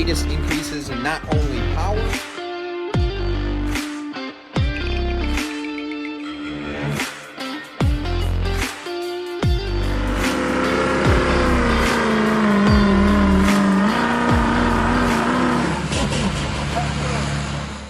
greatest increases in not only power,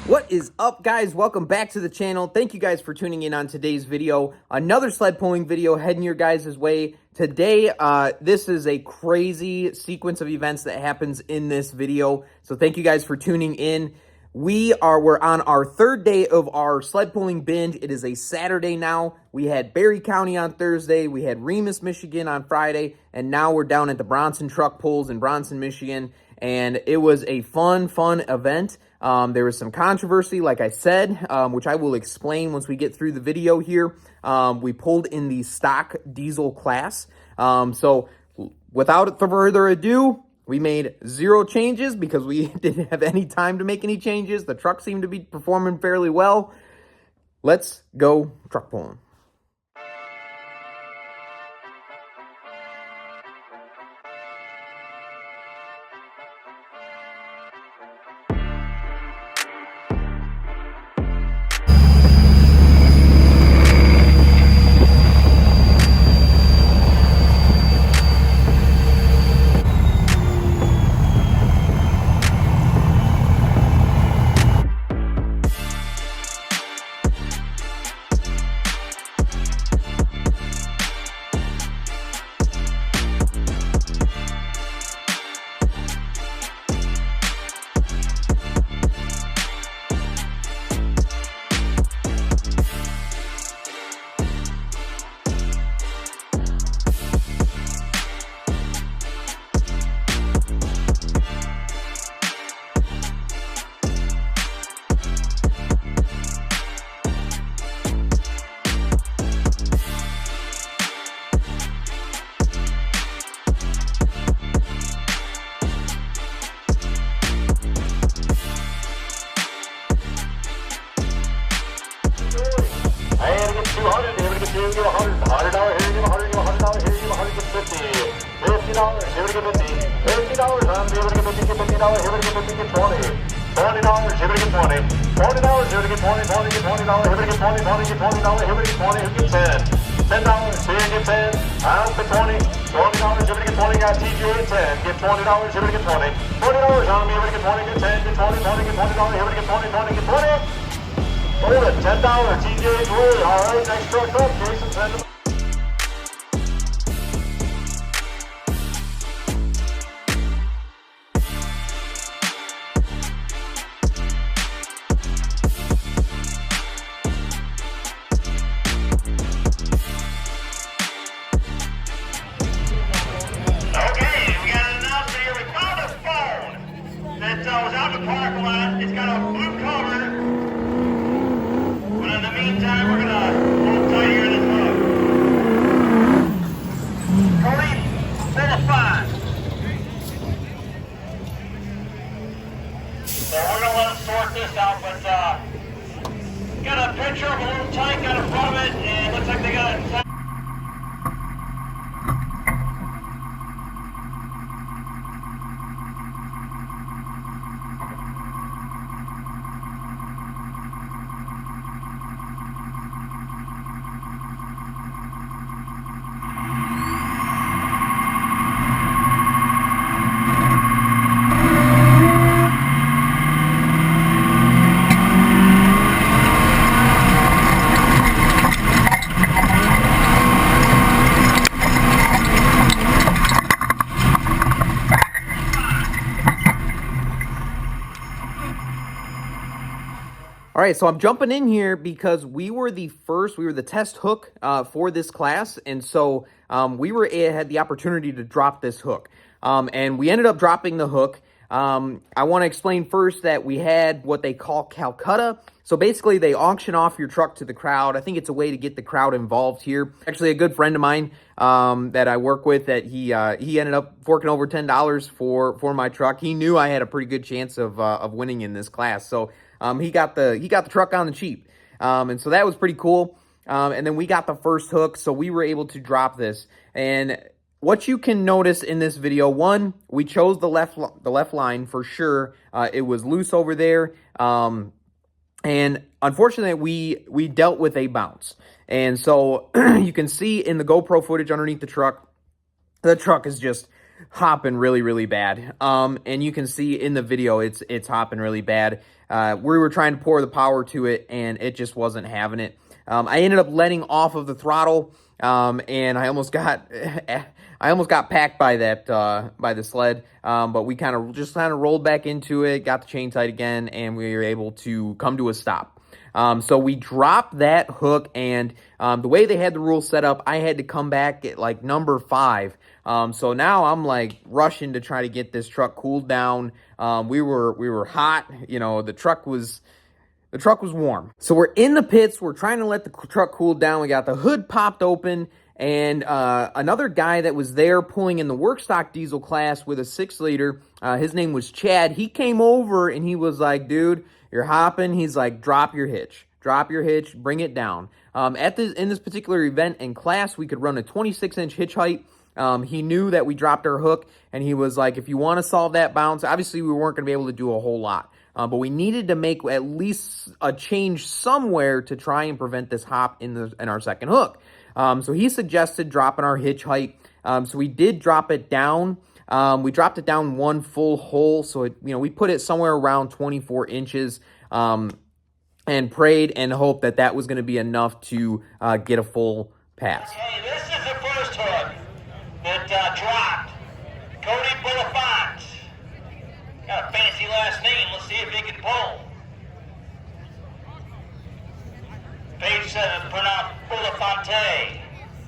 What is up, guys? Welcome back to the channel. Thank you guys for tuning in on today's video. Another sled pulling video heading your guys' way. Today, this is a crazy sequence of events that happens in this video. So thank you guys for tuning in. We're on our third day of our sled pulling binge. It is a Saturday now. We had Berry County on Thursday. We had Remus, Michigan on Friday. And now we're down at the Bronson truck pulls in Bronson, Michigan. And it was a fun event. There was some controversy, like I said, which I will explain once we get through the video here. We pulled in the stock diesel class. So without further ado, we made 0 changes because we didn't have any time to make any changes. The truck seemed to be performing fairly well. Let's go truck pulling. All right, so I'm jumping in here because we were the test hook for this class, and so had the opportunity to drop this hook, and we ended up dropping the hook. I want to explain first that we had what they call Calcutta. So basically, they auction off your truck to the crowd. I think it's a way to get the crowd involved here. Actually, a good friend of mine that I work with, that he ended up forking over $10 for my truck. He knew I had a pretty good chance of winning in this class, so he got the truck on the cheap, and so that was pretty cool. And then we got the first hook, so we were able to drop this. And what you can notice in this video, one, we chose the left line for sure. It was loose over there. And unfortunately, we dealt with a bounce. And so you can see in the GoPro footage underneath the truck is just hopping really, really bad. And you can see in the video, it's hopping really bad. We were trying to pour the power to it, and it just wasn't having it. I ended up letting off of the throttle, and I almost got packed by that by the sled. But we kind of rolled back into it, got the chain tight again, and we were able to come to a stop. So we dropped that hook, and the way they had the rules set up, I had to come back at like number 5. So now I'm like rushing to try to get this truck cooled down. We were hot, you know, the truck was warm. So we're in the pits, we're trying to let the truck cool down. We got the hood popped open, and another guy that was there pulling in the workstock diesel class with a 6-liter, his name was Chad. He came over and he was like, dude, you're hopping. He's like, drop your hitch, bring it down. In this particular event and class, we could run a 26-inch hitch height. He knew that we dropped our hook, and he was like, if you want to solve that bounce, obviously we weren't going to be able to do a whole lot. But we needed to make at least a change somewhere to try and prevent this hop in our second hook. So he suggested dropping our hitch height. So we did drop it down. We dropped it down 1 full hole. So we put it somewhere around 24 inches, and prayed and hoped that was going to be enough to get a full pass. Hey, this is the first hook that dropped. Cody Bulifant. Got a fancy last name. Let's see if he can pull. Page 7, pronounced Bulifante.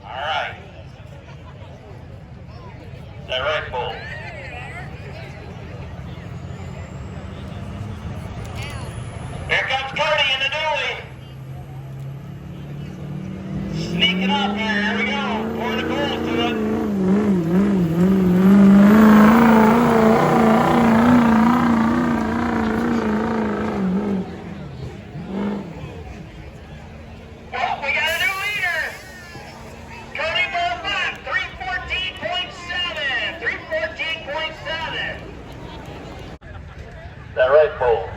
All right. Is that right, Bull? Here comes Cody in the dually. Sneaking up here. Here we go. Pouring the gold to it. Is that right, Bull?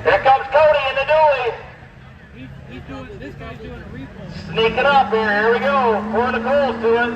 Here comes Cody in the dually. This guy's doing a repull. Sneaking up here. Here we go. Pouring the coals to it.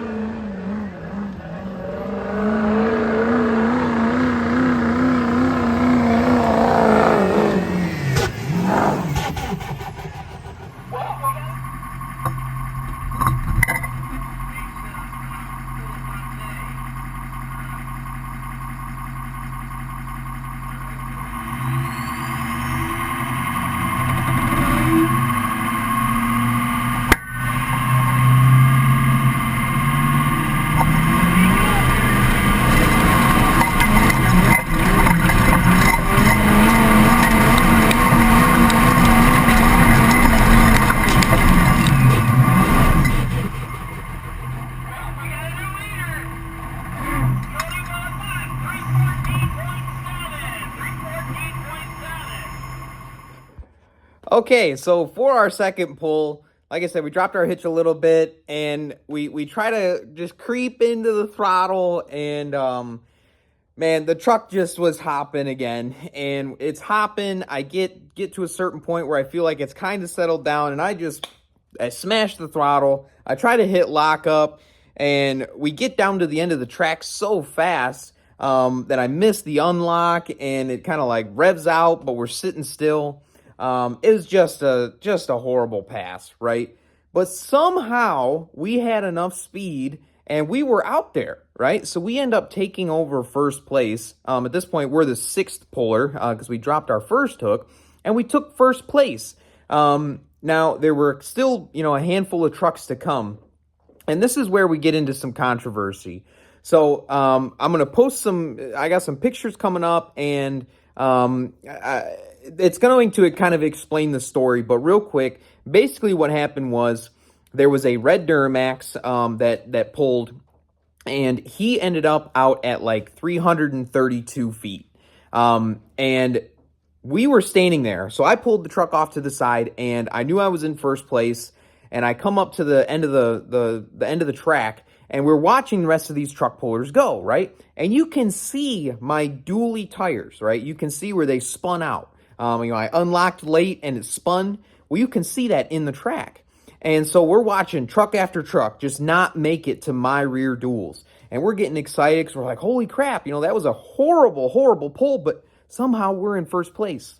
Okay, so for our second pull, like I said, we dropped our hitch a little bit, and we try to just creep into the throttle, and man, the truck just was hopping again, and it's hopping. I get to a certain point where I feel like it's kind of settled down, and I smash the throttle. I try to hit lock up, and we get down to the end of the track so fast that I miss the unlock, and it kind of like revs out, but we're sitting still. It was just a horrible pass, right? But somehow we had enough speed and we were out there, right? So we end up taking over first place. At this point, we're the 6th puller because we dropped our first hook and we took first place. Now there were still, a handful of trucks to come, and this is where we get into some controversy. So I'm gonna post I got some pictures coming up, and it's going to kind of explain the story, but real quick, basically what happened was there was a red Duramax that pulled, and he ended up out at like 332 feet. And we were standing there. So I pulled the truck off to the side, and I knew I was in first place. And I come up to the end of the end of the track, and we're watching the rest of these truck pullers go, right? And you can see my dually tires, right? You can see where they spun out. I unlocked late and it spun. Well, you can see that in the track. And so we're watching truck after truck just not make it to my rear duals. And we're getting excited because we're like, holy crap, that was a horrible, horrible pull, but somehow we're in first place.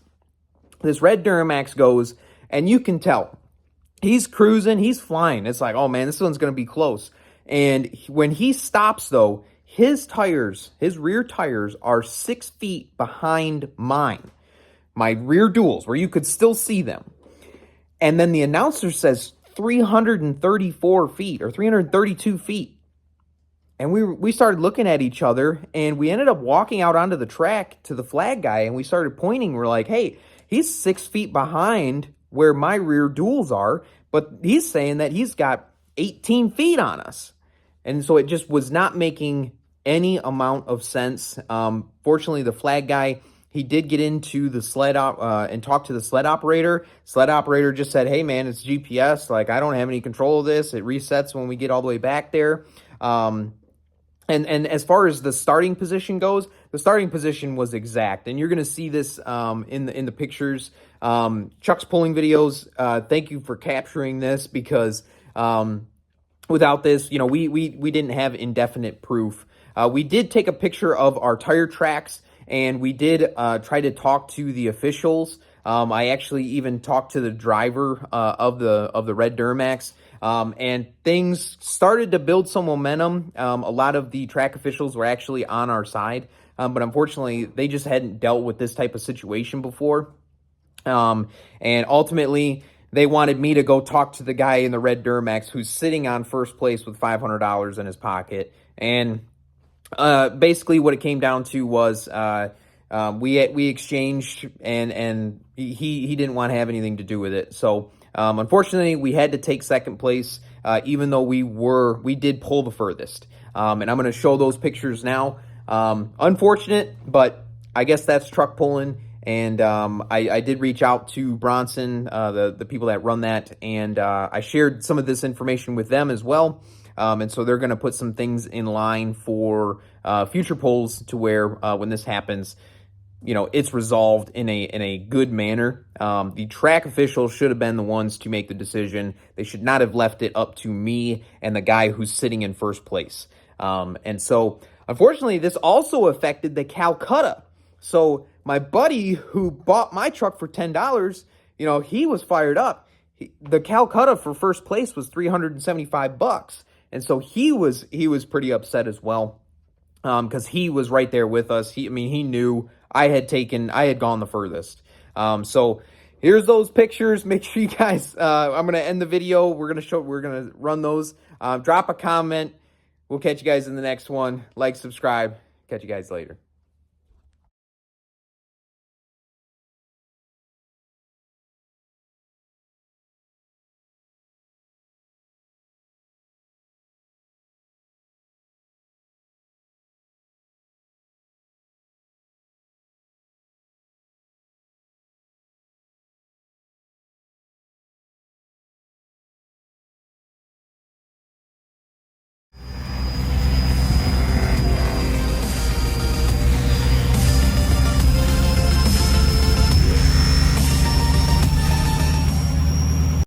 This red Duramax goes, and you can tell. He's cruising, he's flying. It's like, oh man, this one's going to be close. And when he stops, though, his rear tires are 6 feet behind mine. My rear duals, where you could still see them. And then the announcer says 334 feet or 332 feet. And we started looking at each other, and we ended up walking out onto the track to the flag guy, and we started pointing. We're like, hey, he's 6 feet behind where my rear duals are, but he's saying that he's got 18 feet on us. And so it just was not making any amount of sense. Fortunately, the flag guy, he did get into the sled and talk to the sled operator. Sled operator just said, hey man, it's GPS. Like, I don't have any control of this. It resets when we get all the way back there. And as far as the starting position goes, the starting position was exact. And you're going to see this in the pictures. Chuck's pulling videos, thank you for capturing this, because without this, we didn't have indefinite proof. We did take a picture of our tire tracks, and we did try to talk to the officials. I actually even talked to the driver of the red Duramax. And things started to build some momentum. A lot of the track officials were actually on our side, but unfortunately, they just hadn't dealt with this type of situation before. And ultimately, they wanted me to go talk to the guy in the red Duramax who's sitting on first place with $500 in his pocket. And basically, what it came down to was we exchanged, and he didn't want to have anything to do with it. So unfortunately, we had to take second place, even though we did pull the furthest. And I'm going to show those pictures now. Unfortunate, but I guess that's truck pulling. And I did reach out to Bronson, the people that run that, and I shared some of this information with them as well. And so they're going to put some things in line for future polls to where when this happens, it's resolved in a good manner. The track officials should have been the ones to make the decision. They should not have left it up to me and the guy who's sitting in first place. And so, unfortunately, this also affected the Calcutta. So my buddy who bought my truck for $10, he was fired up. The Calcutta for first place was $375. And so he was pretty upset as well, because he was right there with us. He knew I had gone the furthest. So here's those pictures. Make sure you guys, I'm going to end the video. We're going to run those. Drop a comment. We'll catch you guys in the next one. Like, subscribe. Catch you guys later.